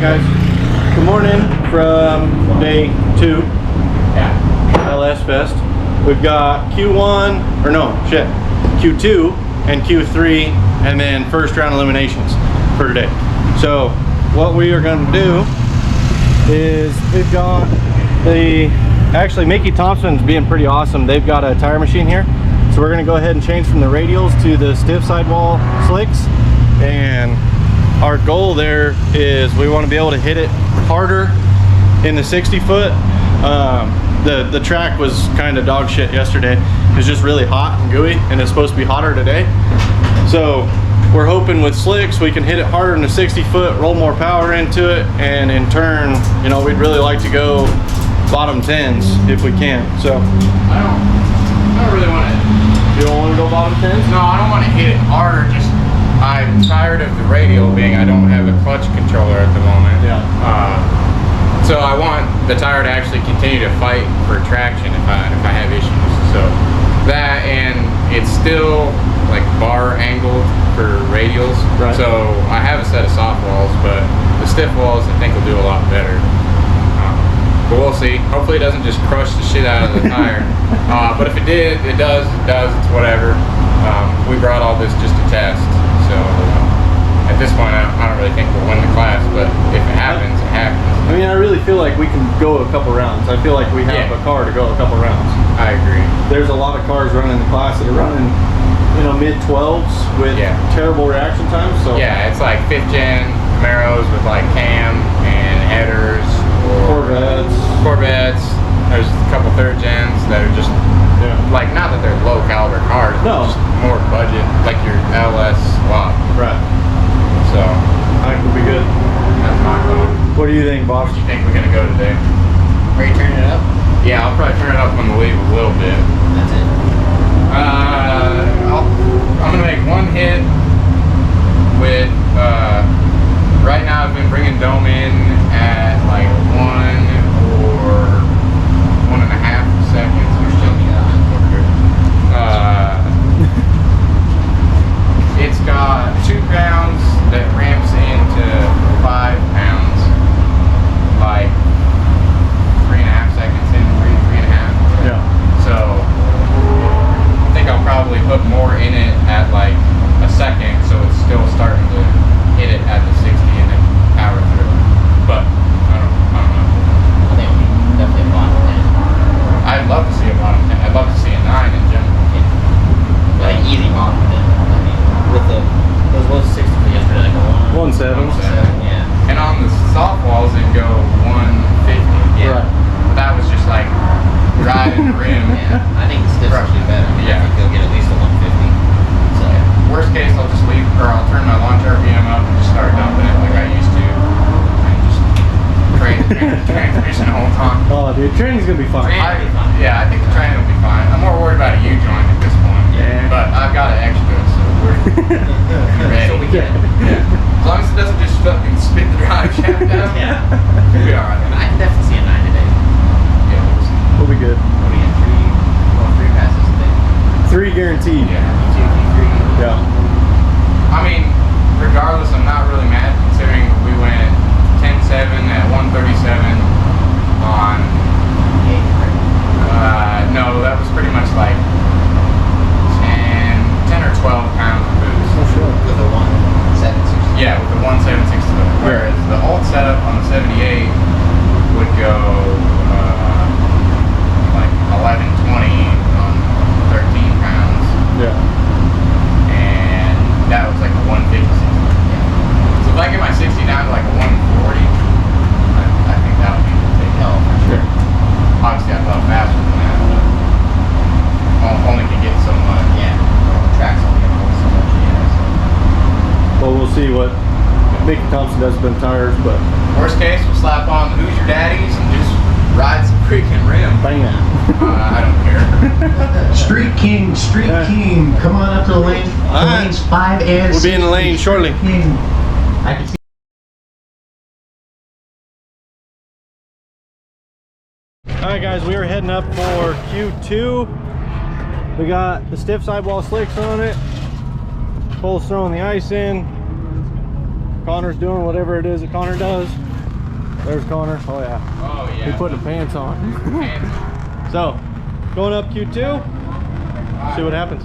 guys, good morning from day 2 LS Fest. We've got Q1, or no, shit, Q2 and Q3, and then first round eliminations for today. So what we are going to do is we've got actually Mickey Thompson's being pretty awesome. They've got a tire machine here. So we're going to go ahead and change from the radials to the stiff sidewall slicks. And our goal there is we want to be able to hit it harder in the 60 foot. The track was kind of dog shit yesterday. It was just really hot and gooey, and it's supposed to be hotter today. So we're hoping with slicks we can hit it harder in the 60 foot, roll more power into it, and in turn, you know, we'd really like to go bottom 10s if we can. So I don't really want to. You don't want to go bottom 10s? No, I don't want to hit it harder. Just I'm tired of the radial being I don't have a clutch controller at the moment. Yeah. So I want the tire to actually continue to fight for traction if I have issues. So that, and it's still like bar angled for radials. Right. So I have a set of soft walls, but the stiff walls I think will do a lot better. But we'll see. Hopefully it doesn't just crush the shit out of the tire. But if it did, it does. It's whatever. We brought all this just to test. So at this point, I don't really think we'll win the class. But if it happens, it happens. I mean, I really feel like we can go a couple rounds. I feel like we have a car to go a couple rounds. I agree. There's a lot of cars running the class that are running, you know, mid 12s with terrible reaction times. So yeah, it's like 5th gen Camaros with like cam and headers. Corvettes. There's a couple 3rd gens that are just like, not that they're low caliber cars, no, just more budget, like your LS swap. Right. So I think we'll be good. That's my thought. What do you think, Bob? What do you think we're gonna go today? Are you turning it up? Yeah, I'll probably turn it up on the leave a little bit. That's it. I'm gonna make one hit with right now I've been bringing dome in at like 1 or 1.5 seconds. It's got 2 pounds that ramps into 5 pounds, like 3.5 seconds in, 3.5. Yeah. So I think I'll probably put more in it at like a second, so it's still starting to hit it at the 60 and then power through. But I don't know. I think we definitely a bottom 10. I'd love to see a bottom 10. I'd love to see a 9 in general. Yeah. Like easy bottom 10. I mean, with those was 60 for yesterday, like a 1.7. 1.7, yeah. And on the soft walls, it'd go 150. Yeah. Right. But that was just like riding the rim. Yeah, I think the stiffs would be better. I mean, Yeah. I think you'll get at least a 150. So Worst case, I'll just leave, or I'll turn my launch RPM up and just start dumping it like I used to, and just train the transmission the whole time. Oh, dude, training's gonna be fun. Yeah, I think the training will be fine. I'm more worried about a U-joint at this point. Yeah. But I've got an extra, so we're ready. So we get. Yeah. As long as it doesn't just fucking spit the drive shaft down. Yeah. We'll be alright. I can definitely see a 9 today. Yeah, we'll see. We'll be good. What do we get? 3 passes today. 3 guaranteed. Yeah. Q2, Q3. Yeah. I mean, regardless, I'm not really mad considering we went 10-7 at 137 on. No, that was pretty much like 10 or 12 pounds of boost. Oh, sure. With a 1.760. Yeah, with the 1.760. Whereas the old setup on the 78 would go like 11-20 on 13 pounds. Yeah. And that was like a 150. So if I get my 60 down to like a 140, I think that would be the take. Oh, for sure. Obviously, I thought faster than that, but only can get so much. Yeah. The track's only going to hold so much. Yeah. So. Well, we'll see what Mickey Thompson does with them tires, but Worst case, we'll slap on the Who's Your Daddies and just ride some freaking rim. bang. I don't care. Street King, come on up to the lane. All right. Lanes 5 and We'll be in the lane shortly. King. I can see. Alright guys, we are heading up for Q2. We got the stiff sidewall slicks on it. Cole's throwing the ice in. Connor's doing whatever it is that Connor does. There's Connor. Oh yeah. Oh yeah. He put the pants on. Pants on. So, going up Q2. See what happens.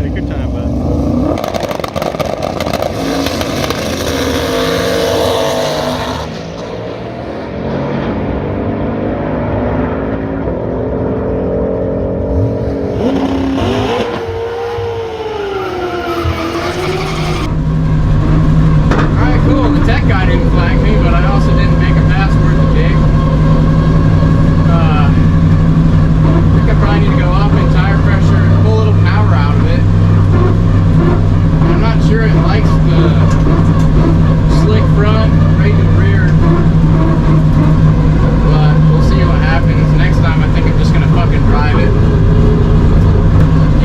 Take your time, bud. Alright, cool. The tech guy didn't flag me, but I also didn't make a pass worth the dig. I think I probably need to go up in tire pressure and pull a little power out of it. I'm not sure it likes the slick front, raging rear, but we'll see what happens. Next time I think I'm just going to fucking drive it.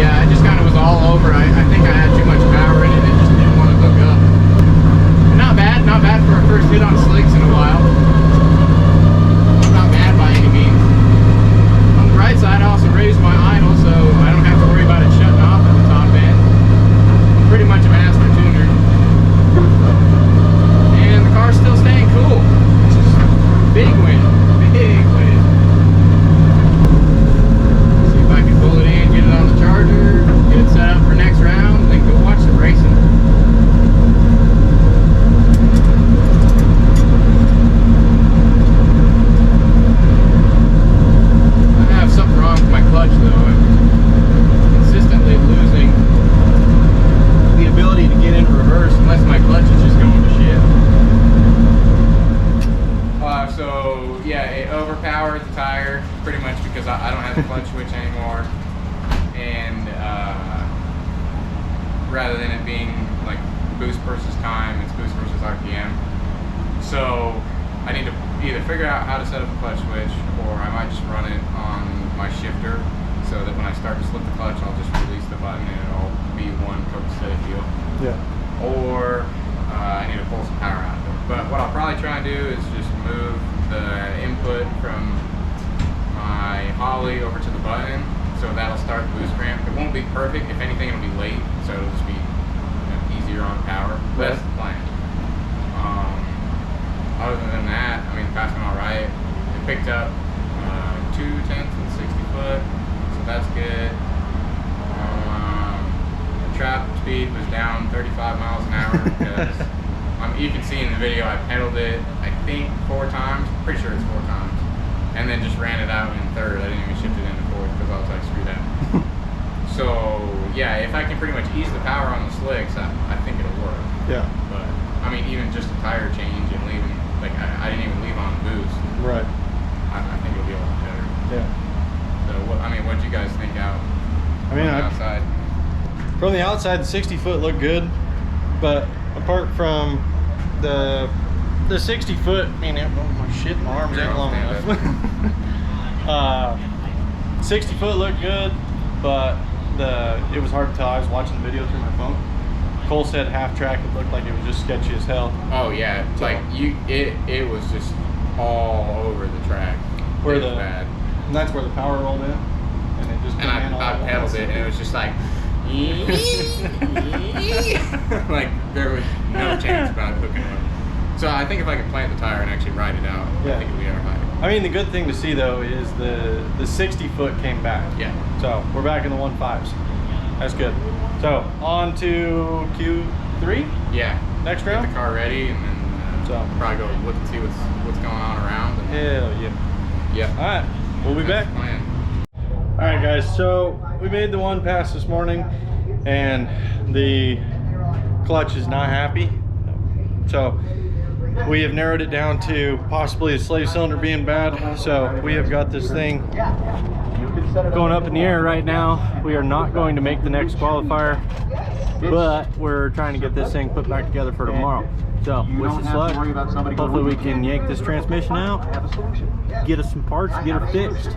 Yeah, it just kind of was all over. I think I had too much power in it. It just didn't want to hook up. Not bad for a first hit on slicks in a while. Not bad by any means. On the right side, I also raised my idle, so I don't have to worry about it shutting off at the top end. Pretty much a master tuner. And the car's still staying cool, which is big win. Big win. See if I can pull it in, get it on the charger, get it set up for next round, and then go watch the racing. I have something wrong with my clutch though. I'm consistently losing the ability to get into reverse unless my clutch is just going to shit. So yeah, it overpowered the tire pretty much because I don't have the clutch switch anymore, and rather than it being like boost versus time, it's boost versus RPM. So I need to either figure out how to set up a clutch switch, or I might just run it on my shifter so that when I start to slip the clutch, I'll just release the button and it'll be one quick steady feel. Yeah. Or I need to pull some power out of it. But what I'll probably try and do is just move the input from my Holly over to the button, so that'll start the boost ramp. It won't be perfect. If anything, it'll be late, so it'll just be easier on power. That's the plan. Other than that, I mean, the pass went all right. It picked up 2/10 and 60 foot, so that's good. The trap speed was down 35 miles an hour because you can see in the video I pedaled it, I think 4 times. Pretty sure it's 4 times, and then just ran it out in third. I didn't even shift it into fourth because I was like, screw that. So yeah, if I can pretty much ease the power on the slicks, I think it'll work. Yeah. But I mean, even just a tire change and leaving, like I didn't even leave on the boost. Right. I think it'll be a lot better. Yeah. So what do you guys think out? I mean, on the outside. From the outside, the 60 foot looked good, but apart from the 60 foot, I mean, oh my shit, my arms ain't long enough. 60 foot looked good, but it was hard to tell. I was watching the video through my phone. Cole said half track, it looked like it was just sketchy as hell. Oh yeah, So, like it was just all over the track. Where it was the bad. And that's where the power rolled in, and it just And came in all I at pedaled once. it, and it was just like, like there was no chance about it hooking up. So I think if I could plant the tire and actually ride it out, Yeah. I think it'll be alright. I mean, the good thing to see though is the 60 foot came back. Yeah. So we're back in the 1.5s. That's good. So on to Q3. Yeah. Next Get round. the car ready, and then So probably go look and see what's going on around. And, hell yeah. yeah. All right, we'll be That's back. the plan. All right, guys. So we made the one pass this morning, and the clutch is not happy. So we have narrowed it down to possibly a slave cylinder being bad. So we have got this thing going up in the air right now. We are not going to make the next qualifier, but we're trying to get this thing put back together for tomorrow. So wish us luck. Hopefully we can yank this transmission out, get us some parts, get it fixed.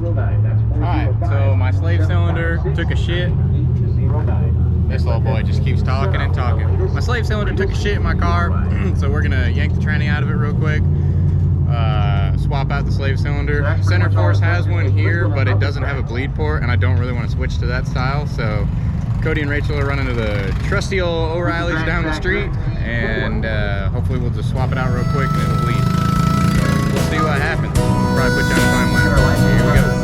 Alright, so my slave cylinder took a shit. This little boy just keeps talking and talking. My slave cylinder took a shit in my car, so we're gonna yank the tranny out of it real quick. Swap out the slave cylinder. Center Force has one here, but it doesn't have a bleed port, and I don't really want to switch to that style. So Cody and Rachel are running to the trusty old O'Reilly's down the street, and hopefully we'll just swap it out real quick and it'll bleed. So we'll see what happens. Probably put you on a time lapse. Here we go.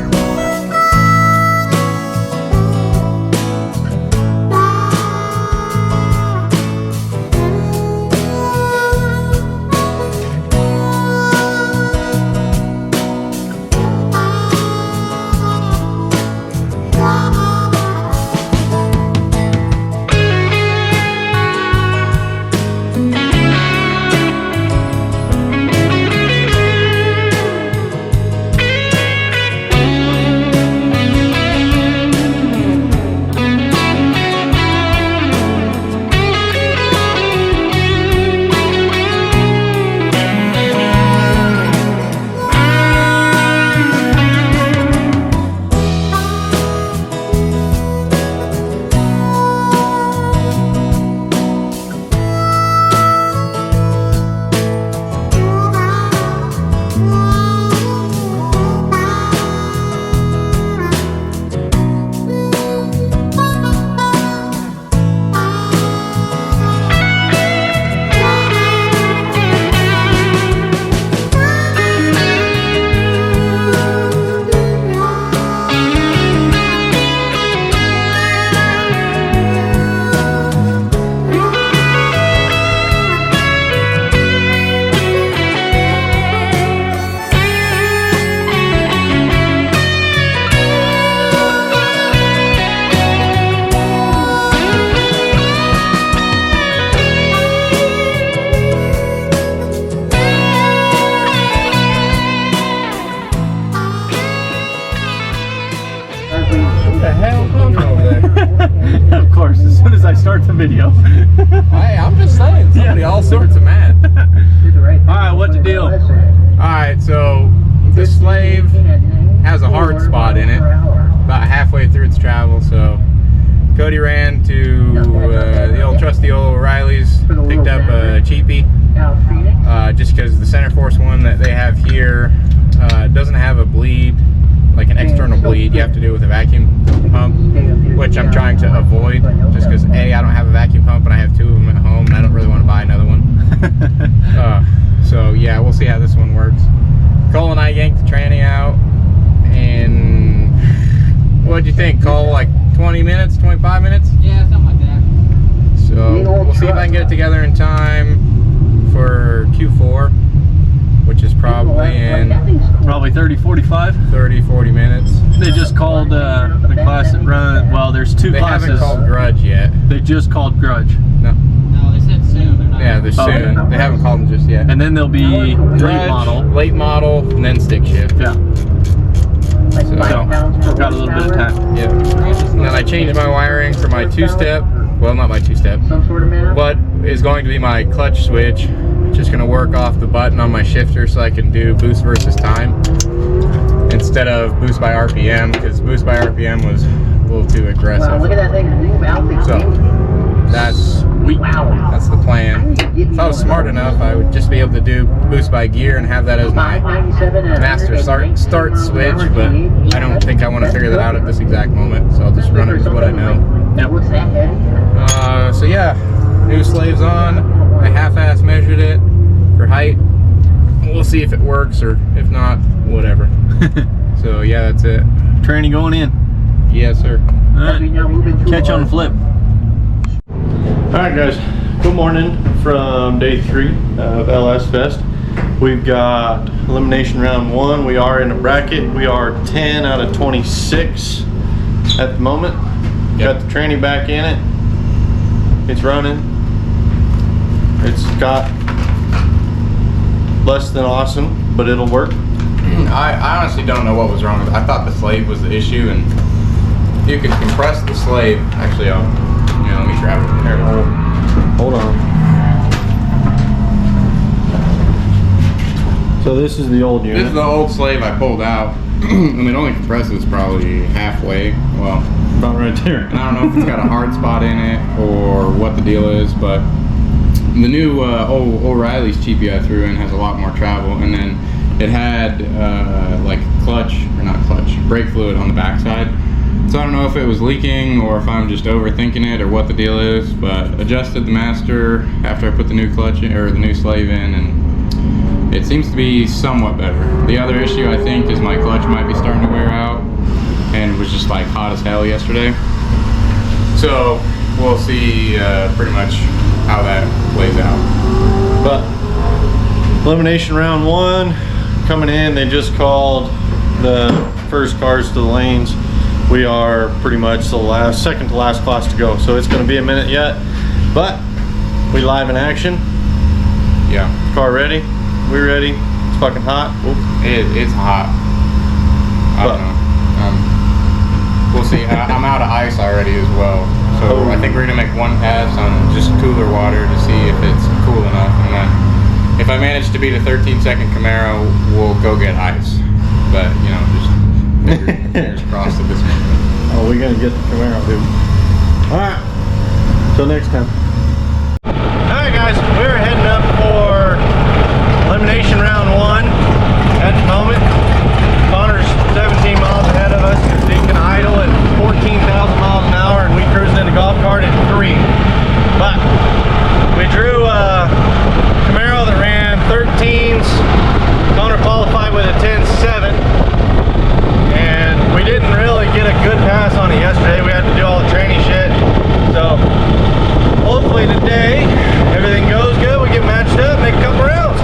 Of course, as soon as I start the video. Hey, I'm just saying, somebody all sorts of mad. Alright, what the deal? Alright, so this slave has a hard spot in it, about halfway through its travel, so Cody ran to the old trusty old O'Reilly's, picked up a cheapie, just because the Center Force one that they have here doesn't have a bleed, like an external bleed. You have to do it with a vacuum pump, which I'm trying to avoid, just because A, I don't have a vacuum pump and I have 2 of them at home and I don't really want to buy another one. So yeah, we'll see how this one works. Cole and I yanked the tranny out, and what'd you think, Cole? Like 20 minutes, 25 minutes? Yeah, something like that. So we'll see if I can get it together in time for Q4, which is probably in Probably 30-45. 30-40 minutes. They just called the class that run, well, there's 2 They classes. haven't called Grudge yet. They just called Grudge. No. No, they said soon. They're not. Yeah, they're soon. Okay. They haven't called them just yet. And then there'll be Grudge, late model. late model, and then stick shift. Yeah. So, Got a little bit of time. yeah. And then I changed my wiring for my 2-step. Well, not my 2-step, but is going to be my clutch switch. Just going to work off the button on my shifter so I can do boost versus time instead of boost by RPM, because boost by RPM was a little too aggressive. Look at that thing zoom out. So that's the plan. If I was smart enough, I would just be able to do boost by gear and have that as my master start switch, but I don't think I want to figure that out at this exact moment, so I'll just run it with what I know. So yeah, new slaves on. I half-ass measured it for height. We'll see if it works, or if not, whatever. So yeah, that's it. Tranny going in. Yes, sir. Alright, catch you on the flip. Alright guys, good morning from day 3 of LS Fest. We've got elimination round 1. We are in a bracket. We are 10 out of 26 at the moment. Got the tranny back in it. It's running. It's got less than awesome, but it'll work. I honestly don't know what was wrong with it. I thought the slave was the issue, and you could compress the slave. Actually, let me grab it. Here. Hold on. So this is the old unit. This is the old slave I pulled out. And it only compresses probably halfway. Well, about right there. and I don't know if it's got a hard spot in it or what the deal is, but the new O'Reilly's cheapie I threw in has a lot more travel, and then it had like brake fluid on the backside. So I don't know if it was leaking or if I'm just overthinking it or what the deal is, but adjusted the master after I put the new clutch in, or the new slave in, and it seems to be somewhat better. The other issue I think is my clutch might be starting to wear out, and was just like hot as hell yesterday. So we'll see pretty much how that plays out. But elimination round 1 coming in, they just called the first cars to the lanes. We are pretty much the second to last class to go, so it's going to be a minute yet, but we live in action. Yeah. Car ready? We ready? It's fucking hot. It's hot. I don't know. We'll see. I'm out of ice already as well, so I think we're gonna make one pass on just cooler water to see if it's cool enough, and then if I manage to beat a 13-second Camaro, we'll go get ice. But just fingers crossed at this moment. Oh, we're gonna get the Camaro, dude. All right. Till next time. All right, guys. We're heading up for elimination round 1 at the moment. Connor's 17 miles ahead of us. He can idle at 14,000 miles an hour, and we cruising in the golf cart at 3. But we drew a Camaro that ran 13s. Connor qualified with a 10.7, and we didn't really get a good pass on it yesterday. We had to do all the training shit. So hopefully today everything goes good. We get matched up, make a couple rounds.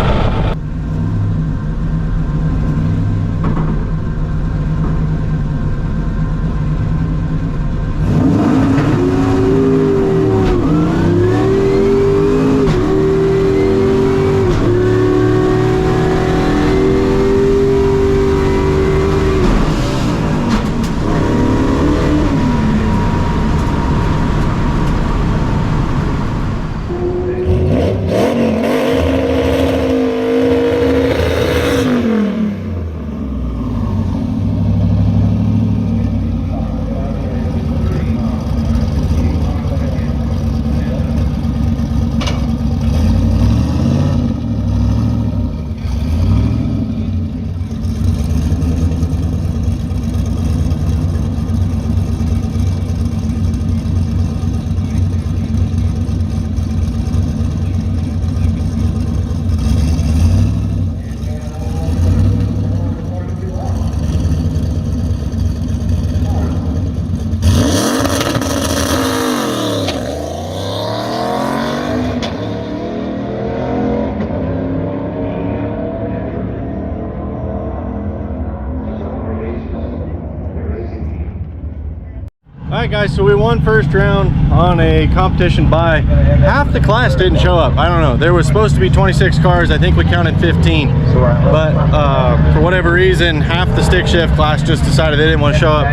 Alright guys, so we won first round on a competition by half the class didn't show up. I don't know. There was supposed to be 26 cars. I think we counted 15. But for whatever reason, half the stick shift class just decided they didn't want to show up.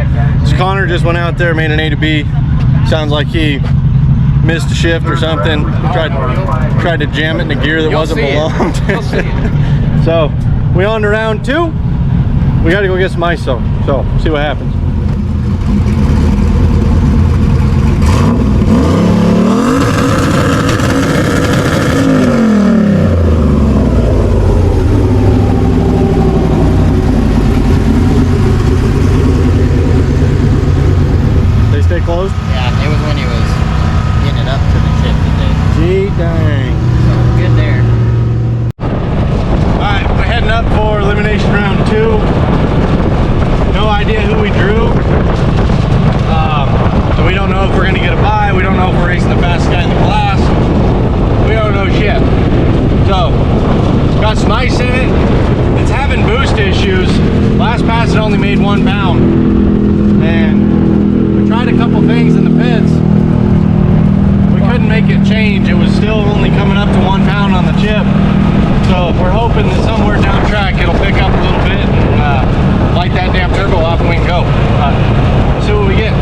So Connor just went out there, made an A to B. Sounds like he missed a shift or something. Tried to jam it in a gear that wasn't belonged. So we on to round 2. We got to go get some ISO. So see what happens. Closed? Yeah, it was when he was getting it up to the chip today. Gee dang. So good there. Alright, we're heading up for elimination round 2. No idea who we drew. So we don't know if we're going to get a bye. We don't know if we're racing the fastest guy in the class. We don't know shit. So, got some ice in it. It's having boost issues. Last pass it only made 1 pound. And tried a couple things in the pits. We couldn't make it change. It was still only coming up to 1 pound on the chip. So So we're hoping that somewhere down track it'll pick up a little bit and light that damn turbo off and we can go. Let's see what we get.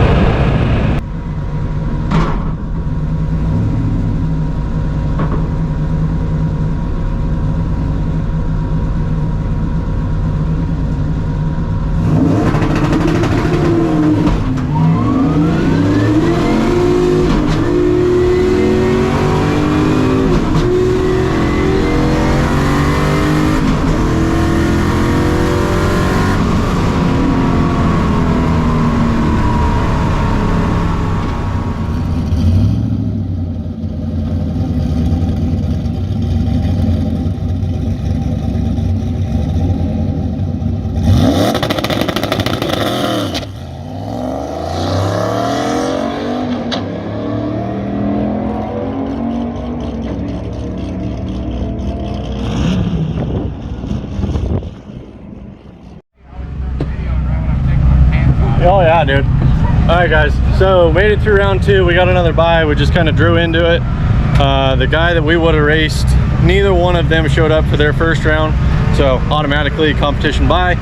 Oh yeah, dude. All right, guys. So made it through round 2. We got another bye. We just kind of drew into it. The guy that we would have raced, neither one of them showed up for their first round, so automatically competition bye.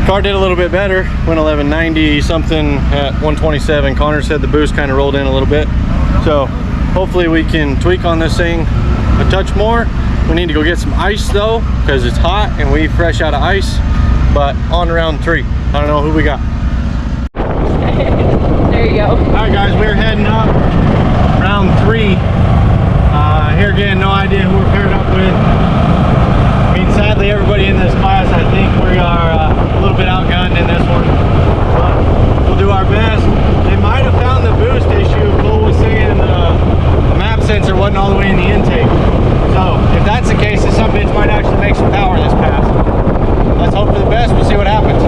Car did a little bit better. Went 1190 something at 127. Connor said the boost kind of rolled in a little bit. So hopefully we can tweak on this thing a touch more. We need to go get some ice though, because it's hot and we fresh out of ice. But on to round 3. I don't know who we got. There you go. All right, guys, we're heading up round 3. Here again, no idea who we're paired up with. I mean, sadly, everybody in this class, I think we are a little bit outgunned in this one. But we'll do our best. They might have found the boost issue. Cole was saying the map sensor wasn't all the way in the intake. So if that's the case, then some bits might actually make some power this pass. Let's hope for the best. We'll see what happens.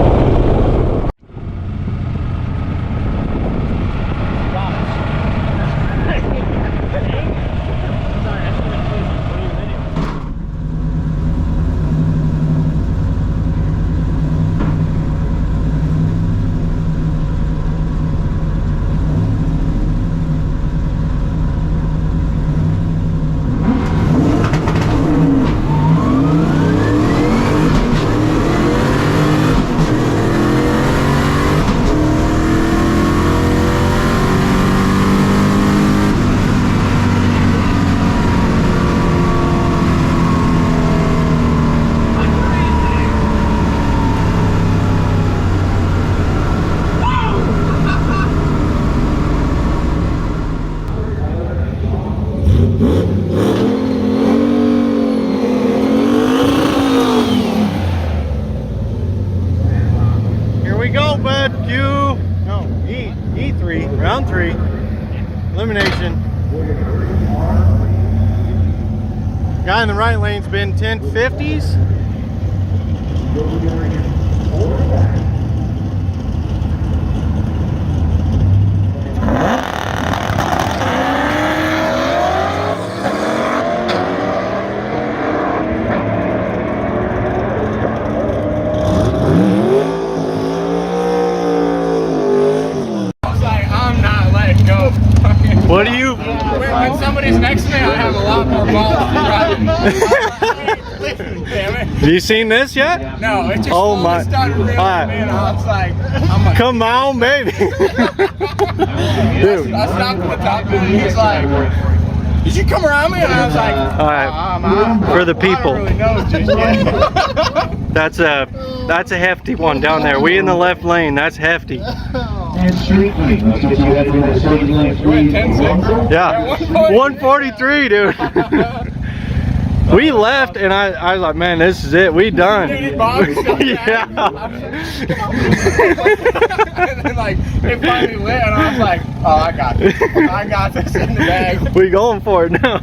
E3, round 3, elimination. Guy in the right lane's been 1050s. What do you? When somebody's next to me, I have a lot more balls to drive. Damn it. Have you seen this yet? No, it just Oh my! started reeling me in. I was like, I'm like, Come on, baby. Dude. I stopped at the top and he's like, did you come around me? And I was like, All right, for the people. I don't really know just yet. That's a hefty one down there. We in the left lane. That's hefty. And street lane. So you gotta do the street lane. Went 10-6. Yeah, 143, dude. We left, and I was like, man, this is it. We done. Yeah. And then like it finally lit, and I was like, oh, I got this. I got this in the bag. We going for it now.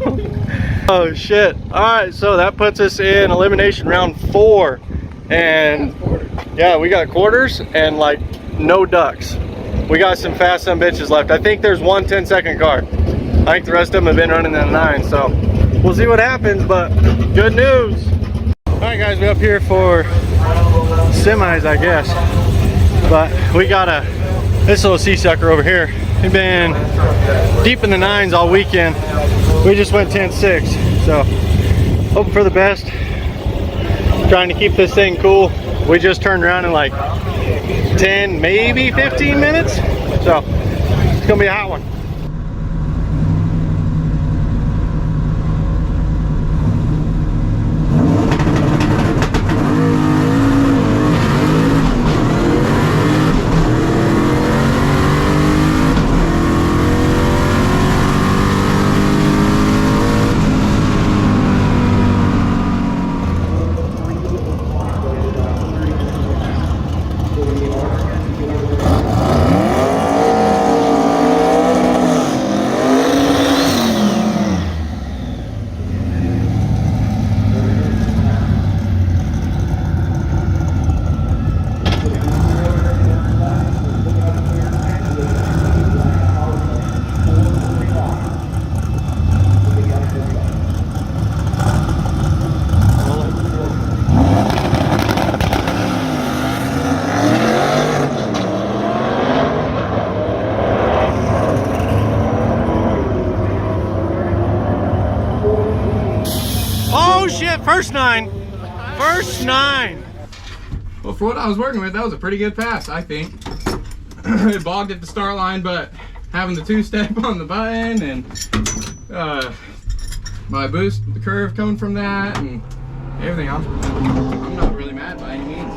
Oh shit. All right, so that puts us in elimination round 4, and yeah, we got quarters and like no ducks. We got some fast some bitches left. I think there's one 10-second car. I think the rest of them have been running that 9, so we'll see what happens, but good news. All right, guys, we're up here for semis, I guess, but we got this little sea sucker over here. We've been deep in the 9s all weekend. We just went 10-6, so hoping for the best. trying to keep this thing cool. We just turned around in like 10, maybe 15 minutes. So it's gonna be a hot one. Oh shit, first nine. First nine. Well, for what I was working with, that was a pretty good pass, I think. It bogged at the start line, but having the two-step on the button and my boost, the curve coming from that and everything, I'm not really mad by any means.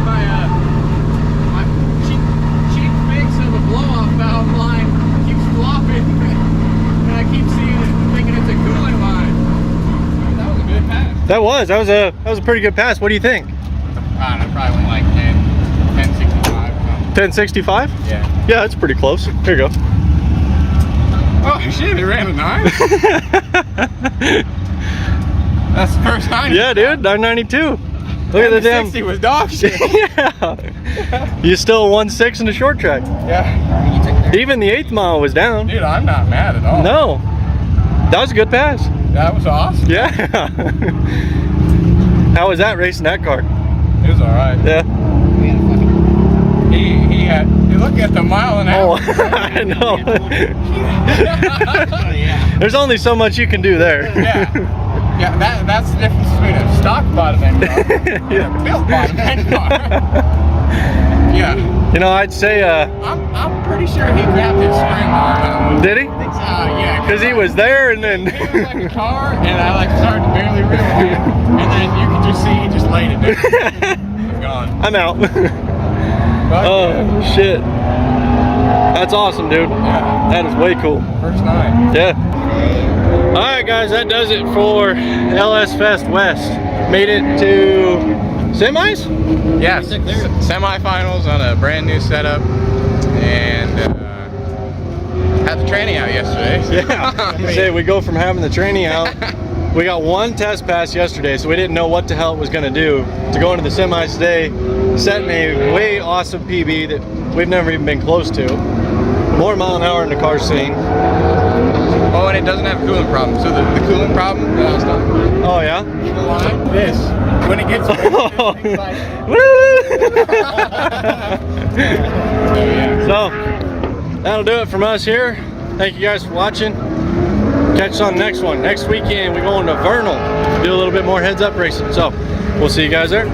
My cheap fix of a blow-off valve line keeps flopping, and I keep seeing it, thinking it's a cooling line. That was a good pass. That was a pretty good pass. What do you think? I don't know, probably went like 1065. 1065? Yeah. Yeah, that's pretty close. Here you go. Oh shit, it ran a 9? That's the first 9. Yeah, dude, 992. Look at the damn. 60 was dog shit. Yeah. You still 1.6 in the short track. Yeah. Even the 8th mile was down. Dude, I'm not mad at all. No. That was a good pass. That was awesome. Yeah. How was that racing that car? It was alright. Yeah. He looked at the mile an hour. Oh, I know. There's only so much you can do there. Yeah. Yeah, that's the difference between a stock bottom end car and a built bottom end car. Yeah. You know, I'd say, I'm pretty sure he grabbed his spring on that one. did he? Yeah. Because he was there and then. It was like a car, and I like started to barely reel it in, and then you could just see he just laid it down. It's gone. I'm out. But, Oh, shit. That's awesome, dude. yeah. That is way cool. First 9. Yeah. Alright guys, that does it for LS Fest West. Made it to semis? Yes. Semifinals on a brand new setup, and had the training out yesterday. Yeah. Say we go from having the training out. We got one test pass yesterday, so we didn't know what the hell it was going to do. To go into the semis today, setting a way awesome PB that we've never even been close to. More mile an hour in the car scene. Oh, and it doesn't have a cooling problem. So the cooling problem that I was talking about. Oh yeah? The line, this. When it gets So, that'll do it from us here. Thank you guys for watching. Catch us on the next one. Next weekend, we're going to Vernal. Do a little bit more heads up racing. So, we'll see you guys there.